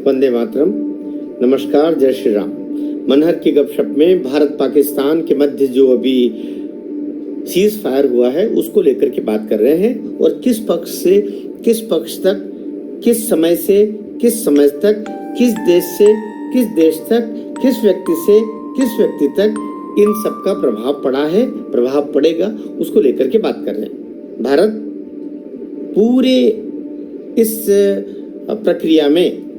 वंदे मातरम। नमस्कार, जय श्री राम। मनहर की गपशप में भारत पाकिस्तान के मध्य जो अभी सीज फायर हुआ है उसको लेकर के बात कर रहे हैं और किस पक्ष से किस पक्ष तक, किस समय से किस समय तक, किस देश से किस देश तक, किस व्यक्ति से किस व्यक्ति तक इन सब का प्रभाव पड़ा है, प्रभाव पड़ेगा, उसको लेकर के बात कर रहे हैं। भारत पूरे इस प्रक्रिया में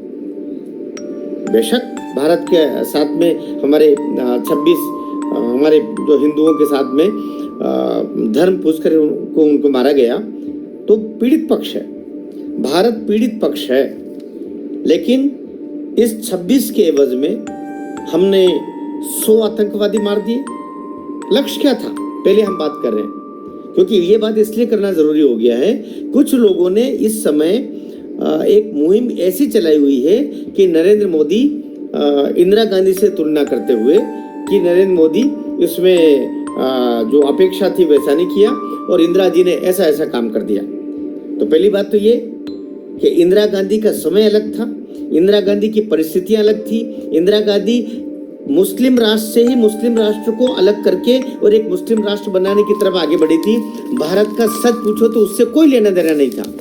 बेशक भारत के साथ में हमारे 26 हमारे जो हिंदुओं के साथ में धर्म पूछकर उनको मारा गया तो पीड़ित पक्ष है, भारत पीड़ित पक्ष है। लेकिन इस 26 के एवज में हमने 100 आतंकवादी मार दिए। लक्ष्य क्या था, पहले हम बात कर रहे हैं, क्योंकि ये बात इसलिए करना जरूरी हो गया है। कुछ लोगों ने इस समय एक मुहिम ऐसी चलाई हुई है कि नरेंद्र मोदी इंदिरा गांधी से तुलना करते हुए कि नरेंद्र मोदी इसमें जो अपेक्षा थी वैसा नहीं किया और इंदिरा जी ने ऐसा ऐसा काम कर दिया। तो पहली बात तो ये कि इंदिरा गांधी का समय अलग था, इंदिरा गांधी की परिस्थितियां अलग थी। इंदिरा गांधी मुस्लिम राष्ट्र से ही मुस्लिम राष्ट्र को अलग करके और एक मुस्लिम राष्ट्र बनाने की तरफ आगे बढ़ी थी। भारत का सच पूछो तो उससे कोई लेना देना नहीं था।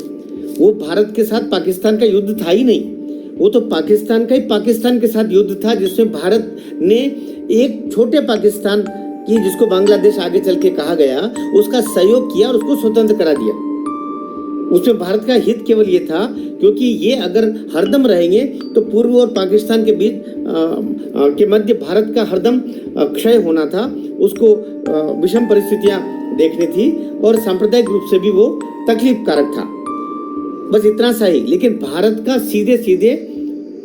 वो भारत के साथ पाकिस्तान का युद्ध था ही नहीं, वो तो पाकिस्तान का ही पाकिस्तान के साथ युद्ध था, जिसमें भारत ने एक छोटे पाकिस्तान की, जिसको बांग्लादेश आगे चल के कहा गया, उसका सहयोग किया और उसको स्वतंत्र करा दिया। उसमें भारत का हित केवल ये था, क्योंकि ये अगर हरदम रहेंगे तो पूर्व और पाकिस्तान के बीच के मध्य भारत का हरदम क्षय होना था, उसको विषम परिस्थितियां देखनी थी और सांप्रदायिक रूप से भी वो तकलीफ कारक था, बस इतना सा ही। लेकिन भारत का सीधे सीधे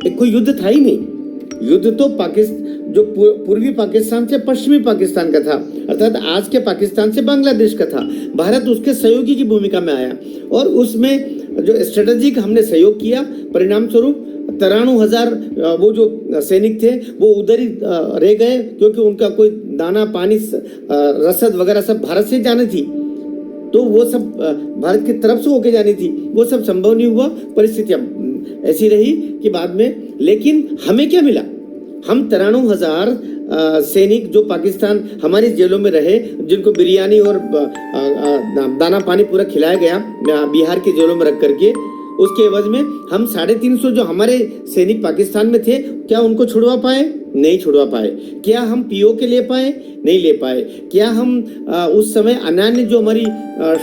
कोई युद्ध था ही नहीं। युद्ध तो जो पूर्वी पाकिस्तान से पश्चिमी पाकिस्तान का था, अर्थात आज के पाकिस्तान से बांग्लादेश का था। भारत उसके सहयोगी की भूमिका में आया और उसमें जो स्ट्रेटेजिक हमने सहयोग किया, परिणाम स्वरूप 93,000 वो जो सैनिक थे वो उधर ही रह गए, क्योंकि उनका कोई दाना पानी रसद वगैरह सब भारत से जानी थी, तो वो सब भारत की तरफ से होके जानी थी, वो सब संभव नहीं हुआ। परिस्थितियां ऐसी रही कि बाद में, लेकिन हमें क्या मिला, हम 93,000 सैनिक जो पाकिस्तान हमारी जेलों में रहे, जिनको बिरयानी और दाना पानी पूरा खिलाया गया बिहार के जेलों में रख करके, उसके एवज में हम 350 जो हमारे सैनिक पाकिस्तान में थे, क्या उनको छुड़वा पाए? नहीं छुड़वा पाए। क्या हम पीओ के ले पाए? नहीं ले पाए। क्या हम उस समय अन्य जो हमारी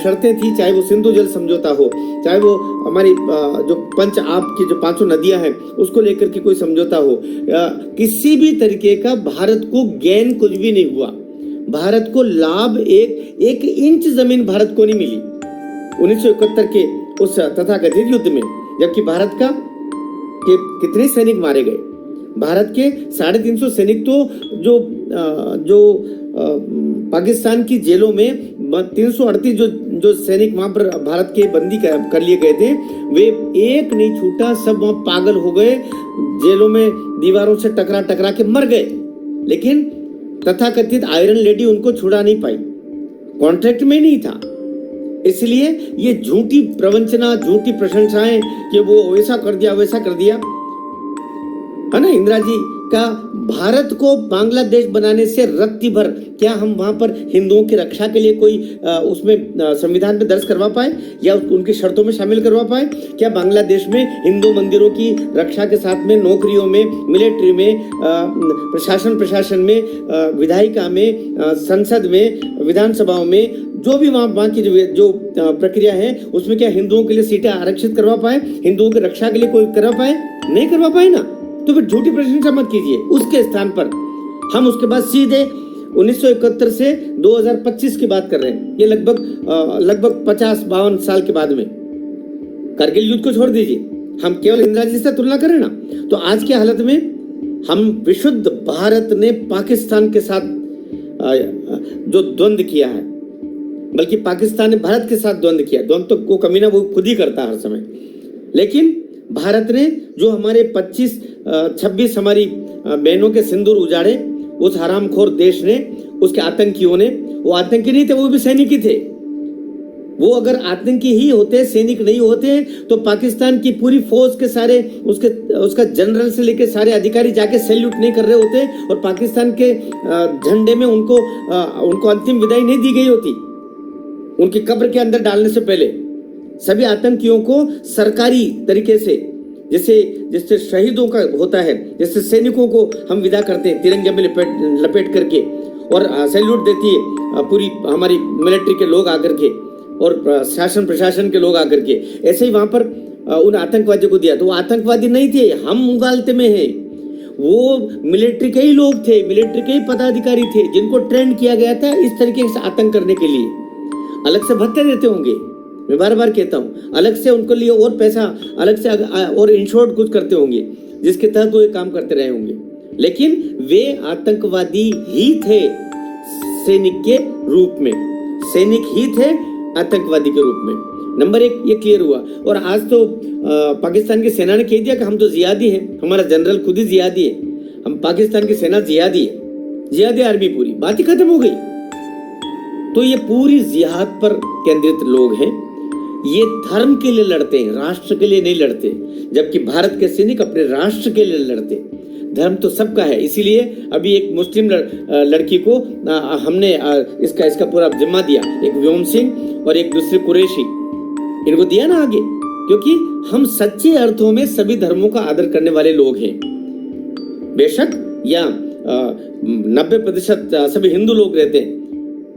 शर्तें थी, चाहे वो सिंधु जल समझौता हो, चाहे वो हमारी जो पंच आप की जो 500 नदियां हैं उसको लेकर के कोई समझौता हो, किसी भी तरीके का भारत को गेन कुछ भी नहीं हुआ। भारत को लाभ एक इंच जमीन भारत को नहीं मिली 1971 के उस तथाकथित युद्ध में, जबकि भारत का कितने सैनिक मारे गए। भारत के 350 सैनिक तो जो पाकिस्तान की जेलों में 338 जो सैनिक वहां पर भारत के बंदी कर लिए गए थे, वे एक नहीं छूटा, सब वहां पागल हो गए, जेलों में दीवारों से टकरा के मर गए। लेकिन तथाकथित आयरन लेडी उनको छुड़ा नहीं पाई, कॉन्ट्रैक्ट में नहीं था। इसलिए ये झूठी प्रवंचना, झूठी प्रशंसाएं कि वो वैसा कर दिया वैसा कर दिया, है ना। इंदिरा जी का भारत को बांग्लादेश बनाने से रत्ती भर, क्या हम वहां पर हिंदुओं की रक्षा के लिए कोई उसमें संविधान में दर्ज करवा पाए या उनकी शर्तों में शामिल करवा पाए? क्या बांग्लादेश में हिंदू मंदिरों की रक्षा के साथ में नौकरियों में, मिलिट्री में, प्रशासन में, विधायिका में, संसद में, विधानसभाओं में, जो भी वहां की जो प्रक्रिया है उसमें क्या हिंदुओं के लिए सीटें आरक्षित करवा पाए? हिंदुओं की रक्षा के लिए कोई करवा पाए? नहीं करवा पाए ना। तो फिर झूठी प्रशंसा मत कीजिए। उसके स्थान पर हम उसके बाद सीधे 1971 से 2025 की बात कर रहे हैं। ये लगभग 50-52 साल के बाद में, करगिल युद्ध को छोड़ दीजिए, हम केवल इंदिरा जी से तुलना करें ना, तो आज की हालत में हम विशुद्ध भारत ने पाकिस्तान के साथ जो द्वंद्व किया है, बल्कि पाकिस्तान ने भारत के साथ द्वंद्व किया, द्वंद्व तो को कमीना वो खुद ही करता है हर समय। लेकिन भारत ने जो हमारे 26 हमारी बहनों के सिंदूर उजाड़े, उस हरामखोर देश ने, उसके आतंकियों ने, वो आतंकी नहीं थे, वो भी सैनिक ही थे, वो अगर आतंकी ही होते, सैनिक नहीं होते, तो पाकिस्तान की पूरी फौज के सारे उसका जनरल से लेकर सारे अधिकारी जाके सैल्यूट नहीं कर रहे होते और पाकिस्तान के झंडे में उनको अंतिम विदाई नहीं दी गई होती उनकी कब्र के अंदर डालने से पहले। सभी आतंकियों को सरकारी तरीके से, जैसे शहीदों का होता है, जैसे सैनिकों को हम विदा करते हैं तिरंगे में लपेट करके और सैल्यूट देती है पूरी हमारी मिलिट्री के लोग आकर के और शासन प्रशासन के लोग आकर के, ऐसे ही वहां पर उन आतंकवादियों को दिया। तो वो आतंकवादी नहीं थे, हम उगालते में हैं, वो मिलिट्री के ही लोग थे, मिलिट्री के ही पदाधिकारी थे जिनको ट्रेन किया गया था इस तरीके से आतंक करने के लिए। अलग से भत्ते देते होंगे, मैं बार बार कहता हूँ, अलग से उनको लिए और पैसा अलग से और इंश्योर्ड कुछ करते होंगे जिसके तहत वो ये काम करते रहे होंगे, लेकिन वे आतंकवादी ही थे सैनिक के रूप में, सैनिक ही थे आतंकवादी के रूप में। नंबर 1 ये क्लियर हुआ। और आज तो पाकिस्तान की सेना ने कह दिया कि हम तो जिहादी हैं, हमारा जनरल खुद ही जिहादी है, हम पाकिस्तान की सेना जिहादी है, जिहादी आर्मी पूरी, बात ही खत्म हो गई। तो ये पूरी जिहाद पर केंद्रित लोग हैं, ये धर्म के लिए लड़ते हैं, राष्ट्र के लिए नहीं लड़ते, जबकि भारत के सैनिक अपने राष्ट्र के लिए लड़ते। धर्म तो सबका है, इसीलिए अभी एक मुस्लिम लड़की को हमने इसका पूरा जिम्मा दिया, एक व्योम सिंह और एक दूसरे कुरैशी, इनको दिया ना आगे, क्योंकि हम सच्चे अर्थों में सभी धर्मों का आदर करने वाले लोग हैं। बेशक या 90% सभी हिंदू लोग रहते हैं,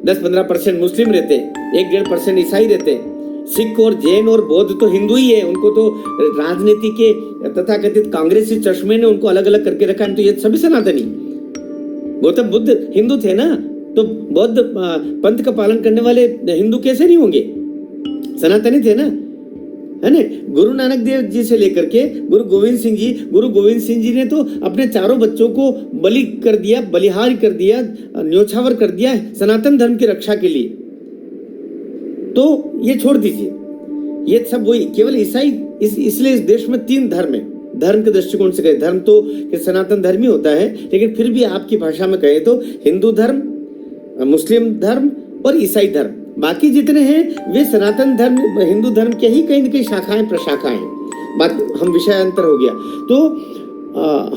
10-15% मुस्लिम रहते हैं, 1-1.5% ईसाई रहते हैं, सिख और जैन और बौद्ध तो हिंदू ही है, उनको तो राजनीति के तथाकथित कांग्रेसी चश्मे ने उनको अलग अलग करके रखा है। तो ये सभी सनातनी, गौतम बुद्ध हिंदू थे ना, तो बौद्ध पंथ का पालन करने वाले हिंदू कैसे नहीं होंगे, सनातनी थे ना, है ना। गुरु नानक देव जी से लेकर के गुरु गोविंद सिंह जी ने तो अपने चारों बच्चों को बलि कर दिया, बलिहार कर दिया, न्योछावर कर दिया सनातन धर्म की रक्षा के लिए। तो ये छोड़ दीजिए, ये सब वही केवल ईसाई, इसलिए इस देश में 3 धर्म है। धर्म के दृष्टिकोण से कहे, धर्म तो सनातन धर्म ही होता है, लेकिन फिर भी आपकी भाषा में कहे तो हिंदू धर्म, मुस्लिम धर्म और ईसाई धर्म, बाकी जितने हैं वे सनातन धर्म, हिंदू धर्म के ही कहीं न कहीं शाखाएं प्रशाखाएं हैं। बात हम विषयांतर हो गया। तो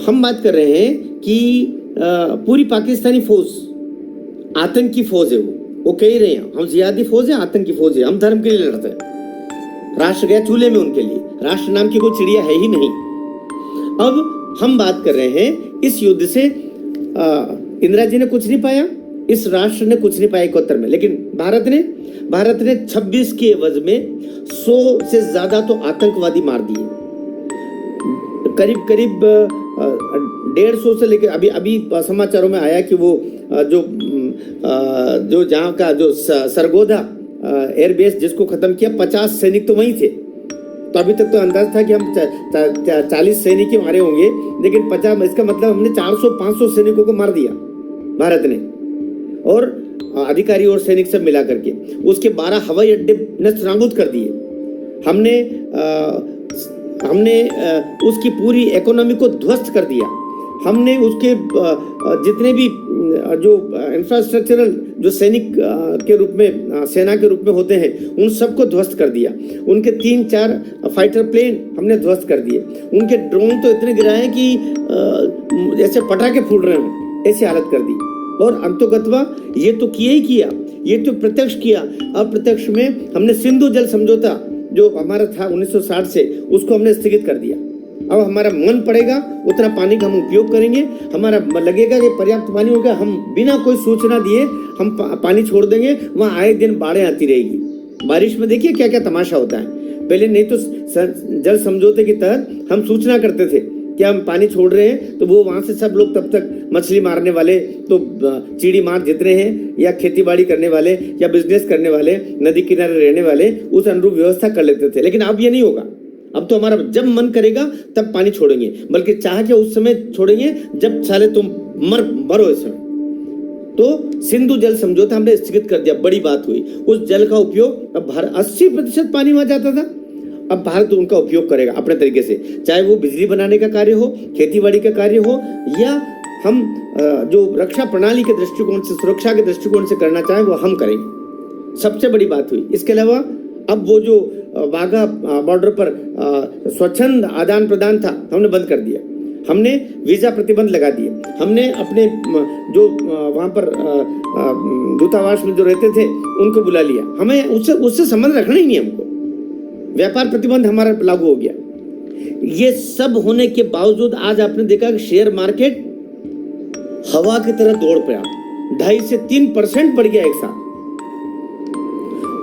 हम बात कर रहे हैं कि पूरी पाकिस्तानी फौज आतंकी फौज है, वो कह रहे हैं हम जिहादी फौज है, आतंकी फौज है, हम धर्म के लिए लड़ते हैं। राष्ट्र गया चूल्हे में उनके लिए, राष्ट्र नाम की कोई चिड़िया है ही नहीं। अब हम बात कर रहे हैं इस युद्ध से इंदिरा जी ने कुछ नहीं पाया, इस राष्ट्र ने कुछ नहीं पाया 71 में, लेकिन भारत ने 26 के एवज में 100 से ज्यादा तो आतंकवादी मार दिए, करीब 150 से लेकर अभी समाचारों में आया कि वो जो जहाँ का जो सरगोधा एयरबेस जिसको खत्म किया, 50 सैनिक तो वहीं थे। तो अभी तक तो अंदाज था कि हम 40 सैनिक ही मारे होंगे, लेकिन 50, इसका मतलब हमने 400-500 सैनिकों को मार दिया भारत ने, और अधिकारी और सैनिक सब मिला करके। उसके 12 हवाई अड्डे नष्ट-नाबूद कर दिए हमने उसकी पूरी इकोनॉमी को ध्वस्त कर दिया। हमने उसके जितने भी जो इंफ्रास्ट्रक्चरल जो सैनिक के रूप में, सेना के रूप में होते हैं, उन सबको ध्वस्त कर दिया। उनके 3-4 फाइटर प्लेन हमने ध्वस्त कर दिए। उनके ड्रोन तो इतने गिराए कि जैसे पटाखे फूट रहे हों, ऐसी हालत कर दी। और अंतोगत्वा ये तो किया ही किया, ये तो प्रत्यक्ष किया। अप्रत्यक्ष में हमने सिंधु जल समझौता जो हमारा था 1960 से, उसको हमने स्थगित कर दिया। अब हमारा मन पड़ेगा उतना पानी का हम उपयोग करेंगे, हमारा लगेगा कि पर्याप्त पानी होगा, हम बिना कोई सूचना दिए हम पानी छोड़ देंगे, वहाँ आए दिन बाढ़ें आती रहेगी। बारिश में देखिए क्या क्या तमाशा होता है। पहले नहीं तो जल समझौते के तहत हम सूचना करते थे कि हम पानी छोड़ रहे हैं, तो वो वहां से सब लोग तब तक मछली मारने वाले, तो चिड़ी मार जितने हैं, या खेती बाड़ी करने वाले, या बिजनेस करने वाले, नदी किनारे रहने वाले, उस अनुरूप व्यवस्था कर लेते थे। लेकिन अब ये नहीं होगा। अब तो हमारा जब मन करेगा तब पानी छोड़ेंगे, बल्कि चाह के उस समय छोड़ेंगे जब साले तुम मरो इस समय। तो सिंधु जल समझौता हमने स्थगित कर दिया, बड़ी बात हुई। उस जल का उपयोग, अब 80% पानी वहां जाता था, अब भारत उनका उपयोग करेगा अपने तरीके से, चाहे वो बिजली बनाने का कार्य हो, खेतीबाड़ी का कार्य हो, या हम जो रक्षा प्रणाली के दृष्टिकोण से, सुरक्षा के दृष्टिकोण से करना चाहें वो हम करेंगे। सबसे बड़ी बात हुई। इसके अलावा अब वो जो वाघा बॉर्डर पर स्वच्छंद आदान प्रदान था, हमने बंद कर दिया। हमने वीजा प्रतिबंध लगा दिए। हमने अपने जो वहां पर दूतावास में जो रहते थे उनको बुला लिया। हमें उससे संबंध रखना ही नहीं हमको। व्यापार प्रतिबंध हमारा लागू हो गया। ये सब होने के बावजूद आज आपने देखा कि शेयर मार्केट हवा की तरह दौड़ पड़ा। 2.5 से 3% बढ़ गया एक साथ।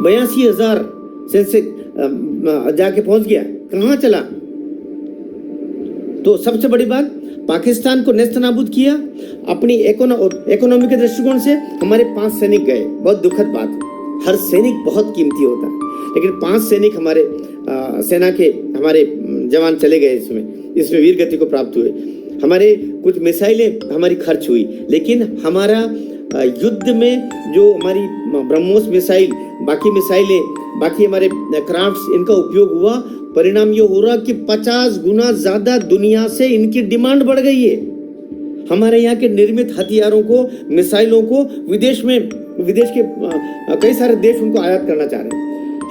82,000 सेंसेक्स जाके पहुंच गया। कहां चला? तो सबसे बड़ी बात, पाकिस्तान को नेस्त नाबूद किया। अपनी इकोनॉमी के दृष्टिकोण से हमारे 5 सैनिक गए। बहुत दुखद बात। हर सैनिक बहुत कीमती होता है, लेकिन 5 सैनिक हमारे सेना के हमारे जवान चले गए। इसमें वीर गति को प्राप्त हुए। हमारे कुछ मिसाइलें हमारी खर्च हुई, लेकिन हमारा युद्ध में जो हमारी ब्रह्मोस मिसाइल, बाकी मिसाइलें, बाकी हमारे क्राफ्ट्स, इनका उपयोग हुआ। परिणाम ये हो रहा कि 50 गुना ज्यादा दुनिया से इनकी डिमांड बढ़ गई है। हमारे यहाँ के निर्मित हथियारों को, मिसाइलों को विदेश के कई सारे देश उनको आयात करना चाह रहे हैं।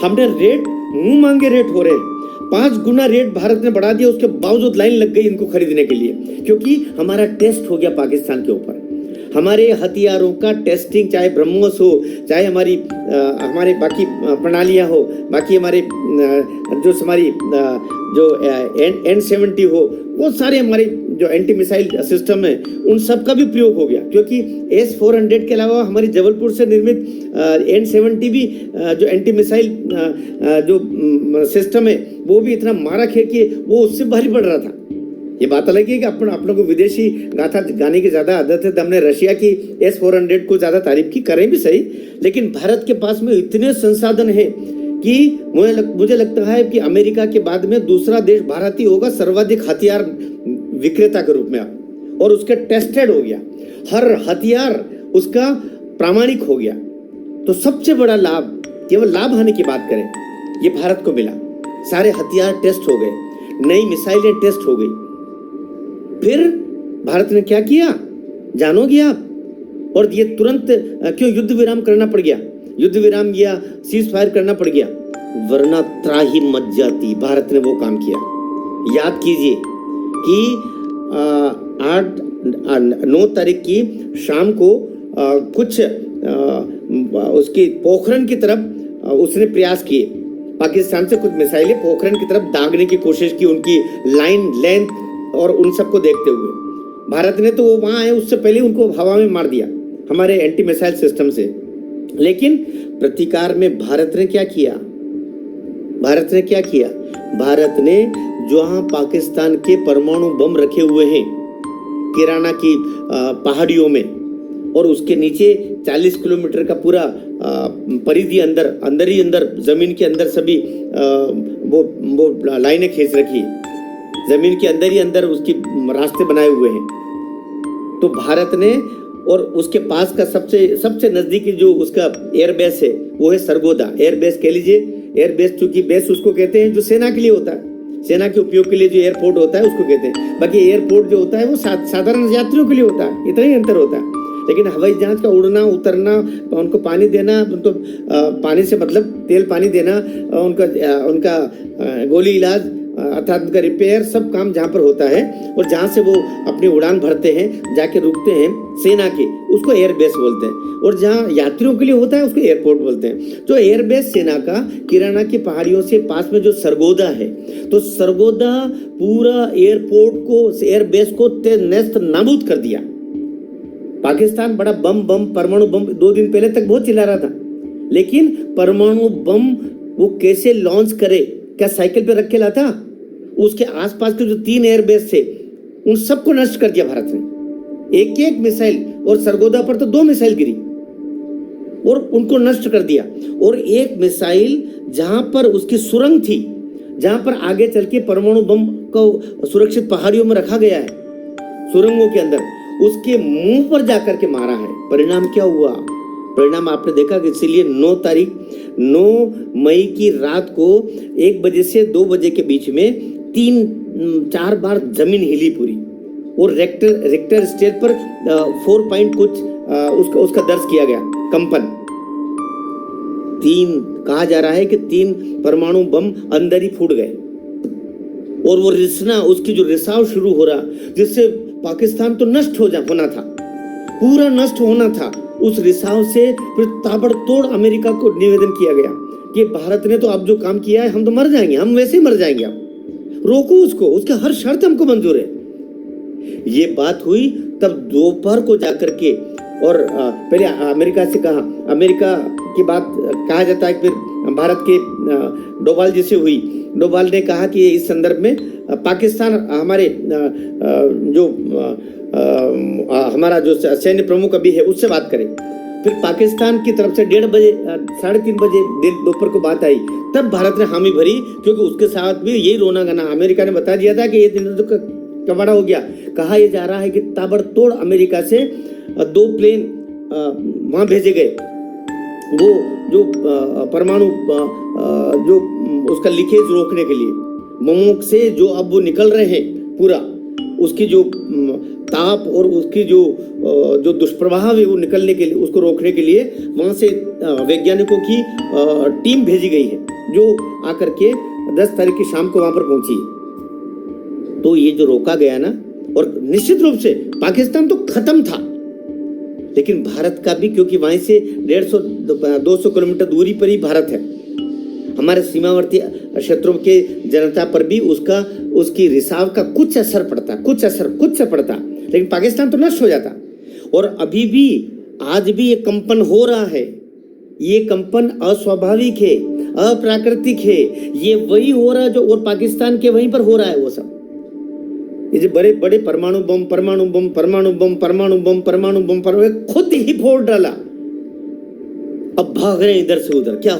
हमने रेट, मुंह मांगे रेट हो रहे हैं। 5 गुना रेट भारत ने बढ़ा दिया। उसके बावजूद लाइन लग गई इनको खरीदने के लिए, क्योंकि हमारा टेस्ट हो गया पाकिस्तान के ऊपर। हमारे हथियारों का टेस्टिंग, चाहे ब्रह्मोस हो, चाहे हमारे बाकी प्रणालियां हो, बाकी हमारे जो N70 हो, वो सारे हमारे जो एंटी मिसाइल सिस्टम है, उन सब का भी प्रयोग हो गया। क्योंकि S-400 के अलावा हमारी जबलपुर से निर्मित N70 भी जो एंटी मिसाइल जो सिस्टम है, वो भी इतना मारक है कि वो उससे भारी पड़ रहा था। ये बात अलग है कि अपनों को विदेशी गाथा गाने की ज्यादा आदत है, तो हमने रशिया की S-400 को ज्यादा तारीफ की, करें भी सही। लेकिन भारत के पास में इतने संसाधन है कि मुझे लगता है कि अमेरिका के बाद में दूसरा देश भारत ही होगा सर्वाधिक हथियार विक्रेता के रूप में अब, और उसके टेस्टेड हो गया। हर हथियार उसका प्रामाणिक हो गया। तो सबसे बड़ा लाभ, केवल लाभ हानि की बात करें, ये भारत को मिला। सारे हथियार टेस्ट हो गए, नई मिसाइलें टेस्ट हो गई। फिर भारत ने क्या किया जानोगे आप? और ये तुरंत क्यों युद्ध विराम करना पड़ गया? युद्ध विराम या सीज फायर करना पड़ गया, वरना त्राही मच जाती। भारत ने वो काम किया। याद कीजिए कि 9 तारीख की शाम को कुछ उसकी पोखरण की तरफ उसने प्रयास किए। पाकिस्तान से कुछ मिसाइलें पोखरण की तरफ दागने की कोशिश की, उनकी लाइन, लेंथ और उन सबको देखते हुए। भारत ने तो वो वहां आए उससे पहले उनको हवा में मार दिया हमारे एंटी मिसाइल सिस्टम से। लेकिन प्रतिकार में भारत ने क्या किया? भारत ने जहां पाकिस्तान के परमाणु बम रखे हुए हैं किराना की पहाड़ियों में, और उसके नीचे 40 किलोमीटर का पूरा परिधि अंदर जमीन के अंदर सभी वो लाइनें खींच रखी, जमीन के अंदर ही अंदर उसकी रास्ते बनाए हुए हैं। तो भारत ने, और उसके पास का सबसे नजदीकी जो उसका एयरबेस है वो है सरगोदा एयरबेस। कह लीजिए एयरबेस, चूंकि बेस उसको कहते हैं जो सेना के लिए होता है, सेना के उपयोग के लिए जो एयरपोर्ट होता है उसको कहते हैं। बाकी एयरपोर्ट जो होता है वो साधारण यात्रियों के लिए होता है, इतना ही अंतर होता है। लेकिन हवाई जहाज का उड़ना उतरना, उनको पानी देना, उनको पानी से मतलब तेल पानी देना, उनका गोली इलाज अर्थात उनका रिपेयर, सब काम जहाँ पर होता है और जहाँ से वो अपनी उड़ान भरते हैं, जाके रुकते हैं सेना के, उसको एयरबेस बोलते हैं। और जहाँ यात्रियों के लिए होता है उसको एयरपोर्ट बोलते हैं। तो एयरबेस सेना का किराना की पहाड़ियों से पास में जो सरगोदा है, तो सरगोदा पूरा एयरपोर्ट को, एयरबेस को नेस्त नाबूद कर दिया। पाकिस्तान बड़ा बम परमाणु बम 2 दिन पहले तक बहुत चिल्ला रहा था, लेकिन परमाणु बम वो कैसे लॉन्च करे, क्या साइकिल पे रख के लाता? उसके आसपास के जो 3 एयरबेस थे उन सबको नष्ट कर दिया भारत ने, एक मिसाइल। और सरगोदा पर तो 2 मिसाइल गिरी और उनको नष्ट कर दिया। और एक मिसाइल जहां पर उसकी सुरंग थी, जहां पर आगे चल के परमाणु बम को सुरक्षित पहाड़ियों में रखा गया है, सुरंगों के अंदर, उसके मुंह पर जाकर के मारा है। परिणाम क्या हुआ? परिणाम आपने देखा कि इसीलिए 9 मई की रात को 1 बजे से 2 बजे के बीच में 3-4 बार जमीन हिली पूरी, और रिक्टर स्केल पर 4 पॉइंट कुछ उसका दर्ज किया गया कंपन। कहा जा रहा है कि 3 परमाणु बम अंदर ही फूट गए और वो रिसना, उसकी जो रिसाव शुरू हो रहा, जिससे पाकिस्तान तो नष्ट होना था, पूरा नष्ट होना था। उस रिसाव से फिर ताबड़तोड़ अमेरिका को निवेदन किया गया कि भारत ने तो अब जो काम किया है, हम तो मर जाएंगे, हम वैसे ही मर जाएंगे, अब रोको उसको, उसके हर शर्त हमको मंजूर है। ये बात हुई तब दोपहर को जाकर के, और पहले अमेरिका से कहा, अमेरिका की बात कहा जाता है, फिर भारत के डोभाल जी से हुई। डोभाल ने कहा कि इस संदर्भ में पाकिस्तान हमारे जो हमारा जो सैन्य प्रमुख अभी है उससे बात करें। फिर पाकिस्तान की तरफ से 1:30 बजे 3:30 बजे दोपहर को बात आई, तब भारत ने हामी भरी, क्योंकि उसके साथ भी यही रोना गाना। अमेरिका ने बता दिया था कि ये दिन तो कबाड़ा हो गया। कहा यह जा रहा है कि ताबड़तोड़ अमेरिका से 2 प्लेन वहां भेजे गए, वो जो परमाणु जो उसका लीकेज रोकने के लिए, बमों से जो अब वो निकल रहे हैं, पूरा उसकी जो ताप और उसकी जो दुष्प्रभाव है वो निकलने के लिए, उसको रोकने के लिए वहां से वैज्ञानिकों की टीम भेजी गई है, जो आकर के 10 तारीख की शाम को वहां पर पहुंची। तो ये जो रोका गया ना, और निश्चित रूप से पाकिस्तान तो खत्म था, लेकिन भारत का भी, क्योंकि वहीं से 150-200 किलोमीटर दूरी पर ही भारत है, हमारे सीमावर्ती क्षेत्रों के जनता पर भी उसकी रिसाव का कुछ असर पड़ता, लेकिन पाकिस्तान तो नष्ट हो जाता। और अभी भी आज भी ये कंपन हो रहा है, ये कंपन अस्वाभाविक है, अप्राकृतिक है, ये वही हो रहा है जो, और पाकिस्तान के वहीं पर हो रहा है वो सब। ये जो बड़े बड़े परमाणु बम खुद ही फोड़ डाला, अब भाग रहे इधर से उधर। क्या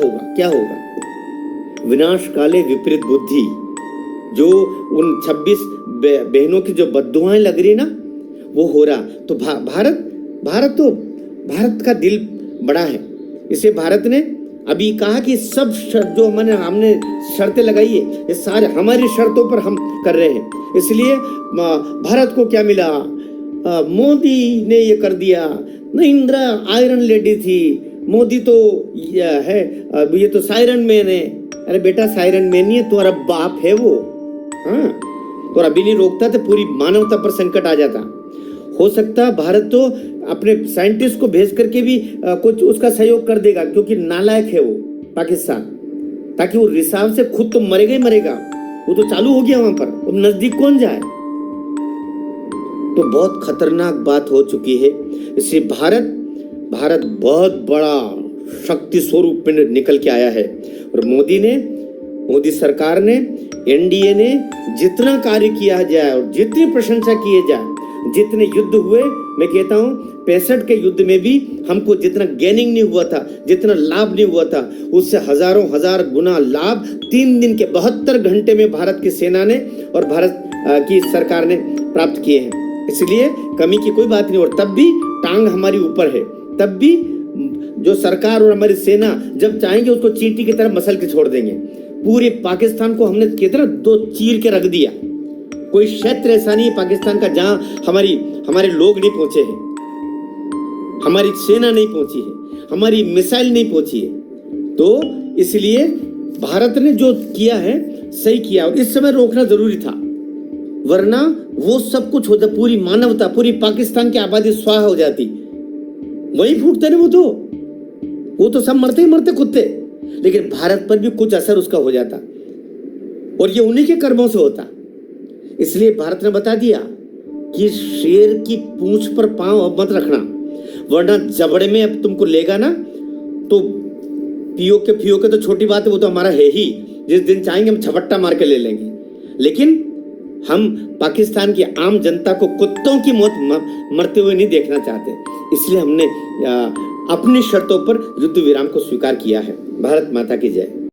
होगा? विनाश काले विपरीत बुद्धि, जो उन 26 बहनों की जो बद्दुआएं लग रही ना, वो हो रहा। तो भारत का दिल बड़ा है, इसे भारत ने अभी कहा कि सब जो हमने शर्तें लगाई है, ये सारे हमारी शर्तों पर हम कर रहे हैं। इसलिए भारत को क्या मिला? मोदी ने ये कर दिया। नहीं, इंदिरा आयरन लेडी थी, मोदी तो ये तो सायरन मैन है। अरे बेटा, सायरन मैन नहीं है, तुम्हारा बाप है वो। हाँ, तो अभी नहीं रोकता तो पूरी मानवता पर संकट आ जाता। हो सकता भारत तो अपने साइंटिस्ट को भेज करके भी कुछ उसका सहयोग कर देगा, क्योंकि नालायक है वो पाकिस्तान, ताकि वो रिसाव से खुद तो मरेगा ही मरेगा। वो तो चालू हो गया वहां पर, अब नजदीक कौन जाए? तो बहुत खतरनाक बात हो चुकी है। इसलिए भारत बहुत बड़ा शक्ति स्वरूप में निकल के आया है। और मोदी सरकार ने, एनडीए ने जितना कार्य किया जाए और जितनी प्रशंसा किए जाए, जितने युद्ध हुए, मैं कहता हूं 65 के युद्ध में भी हमको जितना गेनिंग नहीं हुआ था, जितना लाभ नहीं हुआ था, उससे हजारों हजार गुना लाभ 3 दिन के 72 घंटे में भारत की सेना ने और भारत की सरकार ने प्राप्त किए हैं। इसलिए कमी की कोई बात नहीं। और तब भी टांग हमारी ऊपर है, तब भी जो सरकार और हमारी सेना जब चाहेंगे उसको चींटी की तरह मसल के छोड़ देंगे। पूरे पाकिस्तान को हमने कितना 2 चीर के रख दिया। कोई क्षेत्र ऐसा नहीं है पाकिस्तान का जहां हमारे लोग नहीं पहुंचे हैं, हमारी सेना नहीं पहुंची है, हमारी मिसाइल नहीं पहुंची है। तो इसलिए भारत ने जो किया है सही किया, और इस समय रोकना जरूरी था, वरना वो सब कुछ होता, पूरी मानवता, पूरी पाकिस्तान की आबादी स्वाहा हो जाती। वही फूटते ना, वो तो सब मरते ही मरते कुत्ते, लेकिन भारत पर भी कुछ असर उसका हो जाता, और ये उन्हीं के कर्मों से होता। इसलिए भारत ने बता दिया कि शेर की पूंछ पर पांव अब मत रखना, वरना जबड़े में अब तुमको लेगा ना तो पियो के तो छोटी बात है, वो तो हमारा है ही। जिस दिन चाहेंगे हम झपट्टा मार के ले लेंगे, लेकिन हम पाकिस्तान की आम जनता को कुत्तों की मौत मरते हुए नहीं देखना चाहते। इसलिए हमने अपनी शर्तों पर युद्ध विराम को स्वीकार किया है। भारत माता की जय।